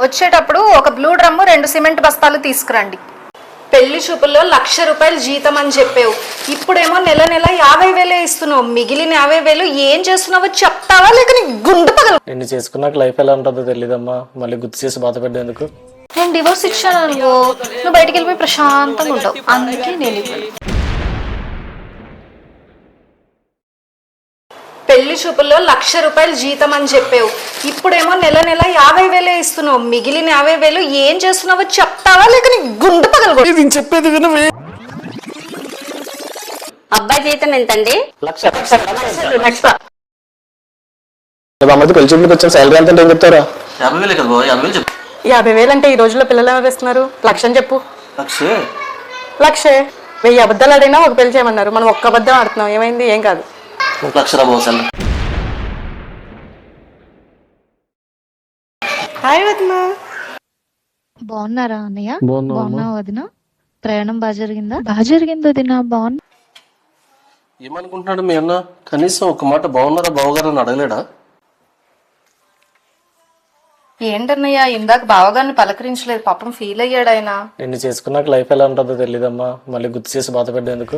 వచ్చేటప్పుడు ఒక blue drum 2 cement బస్తాలు తీసుకురండి. పెళ్లి చూపుల్లో 1,00,000 రూపాయలు జీతం అని చెప్పావు, ఇప్పుడేమో నెల నెల 50,000 ఇస్తున్నావు. మిగిలిన 50,000 ఏం చేస్తున్నావో చెప్తావా లేక నీ గుండె పగల. నిన్ను చేసుకున్నాక లైఫ్ ఎలా ఉంటుందో తెలియదమ్మా, మళ్ళీ గుర్తు చేసి బాధపడ్డేందుకు. నేను డివోర్స్ ఇచ్చాను అనుకో, నువ్వు బయటికి వెళ్ళిపోయి ప్రశాంతంగా ఉంటావు. అందుకే నేను ఇవ్వను. పెళ్లి చూపుల్లో 1,00,000 రూపాయలు జీతం అని చెప్పావు, ఇప్పుడేమో నెల నెల 50,000 ఇస్తున్నావు. మిగిలిన 50,000 ఏం చేస్తున్నావో చెప్తావా లేక నీ గుండె పగల. చెప్పేది వినవే. అబ్బాయి జీతం ఎంతండి? 1,00,000. పెళ్లి చూపులకు వచ్చాను, సాలరీ ఎంత ఏం చెప్తారా? 50,000 కదా బాబు, 50,000 చెప్పు. 50,000 అంటే ఈ రోజుల్లో పిల్లలు ఎవరు ఇస్తున్నారు? 1,00,000 అని చెప్పు. 1,00,000 1000 అబద్ధాలు ఆడినా ఒక పెళ్లి చేయమన్నారు, మనం ఒక్క అబద్ధం ఆడుతున్నాం. ఏమైంది? ఏం కాదు. 1,00,000 రా బాబు. హాయ్ వదినా. బాగున్నారా అన్నయ్య? బాగున్నావా? బాగున్నావా వదిన? ప్రయాణం బాగా జరిగిందా? బాగా జరిగింది వదిన. బాగున్నా. ఏమనుకుంటున్నాడు మీ అన్న? కనీసం ఒక మాట బాగున్నారా బావగారు అని అడగలేడా? ఏంటన్నయ్య, ఇందాక బావగారిని పలకరించలేదు, పాపం ఫీల్ అయ్యాడు ఆయన. నిన్ను చేసుకున్నాక లైఫ్ ఎలా ఉంటుందో తెలియదమ్మా, మళ్ళీ గుర్తు చేసి బాధపడ్డేందుకు.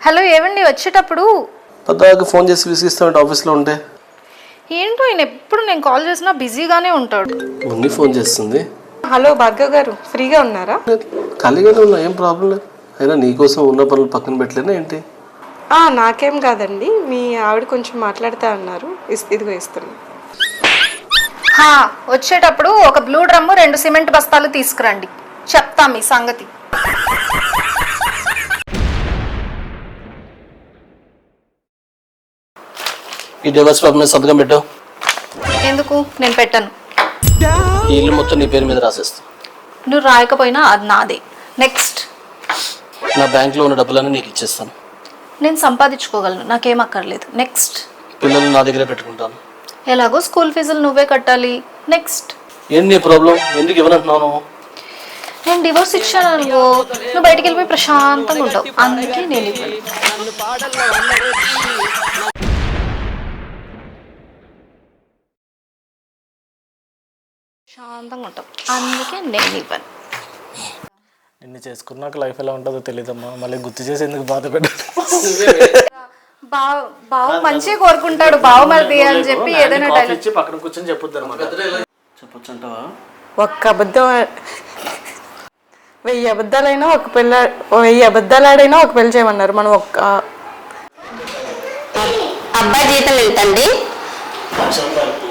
హలో, ఏవండి వచ్చేటప్పుడు పెద్దగా ఫోన్ చేసి విసిగిస్తామంటే ఆఫీస్లో ఉంటే. ఏంటో ఆయన ఎప్పుడు నేను కాల్ చేసినా బిజీగానే ఉంటాడు. మున్ని ఫోన్ చేస్తుంది. హలో భార్గవ్ గారు, ఫ్రీగా ఉన్నారా? ఖాళీగానే ఉన్నా, ఏం ప్రాబ్లం లేదు. అయినా నీకోసం ఉన్న పనులు పక్కన పెట్టలేనా ఏంటి? నాకేం కాదండి, మీ ఆవిడ కొంచెం మాట్లాడుతా అన్నారు, ఇదిగో ఇస్తున్నా. వచ్చేటప్పుడు ఒక బ్లూ డ్రమ్ము 2 సిమెంట్ బస్తాలు తీసుకురండి, చెప్తా మీ సంగతి. ఈ డివోర్స్ పేపర్ మీద సంతకం పెట్టావు. ఎందుకు? నేను పెట్టను. ఈ ఇల్లు మొత్తం నీ పేరు మీద రాసేస్తా. నువ్వు రాయకపోయినా అది నాదే. నెక్స్ట్. నా బ్యాంక్లో ఉన్న డబ్బులన్నీ నీకు ఇచ్చేస్తాను. నేను సంపాదించుకోగలను, నాకేం అక్కర్లేదు. నెక్స్ట్. పిల్లలు నా దగ్గరే పెట్టుకుంటాను. ఎలాగో స్కూల్ ఫీజులు నువ్వే కట్టాలి. నెక్స్ట్. ఏంటి నీ ప్రాబ్లం? ఎందుకు ఇవ్వనంటున్నాను? నేను డివోర్స్ ఇచ్చాను అనుకో, నువ్వు బయటికి వెళ్ళిపోయి ప్రశాంతంగా ఉంటావు. అందుకే నేను ఇవ్వను. ప్రశాంతంగా ఉంటావు, అందుకే నేను ఇవ్వను. నిన్ను చేసుకున్నాక లైఫ్ ఎలా ఉంటుందో తెలియదమ్మా, మళ్ళీ గుర్తు చేసి ఎందుకు బాధపడ్డాడు. బావ మంచిగా కోరుకుంటాడు, బావ మరిది అని చెప్పి ఏదైనా పక్కన కూర్చొని చెప్పొద్దు అనమాట. చెప్పొచ్చు అంటావా? ఒక్క అబద్ధం 1000 అబద్ధాలైనా ఒక పిల్ల 1000 అబద్ధాలు ఆడైనా ఒక పెళ్లి చేయమన్నారు, మనం ఒక్క. అబ్బాయి జీతం ఎంతండి? 1,00,000 రూపాయలు.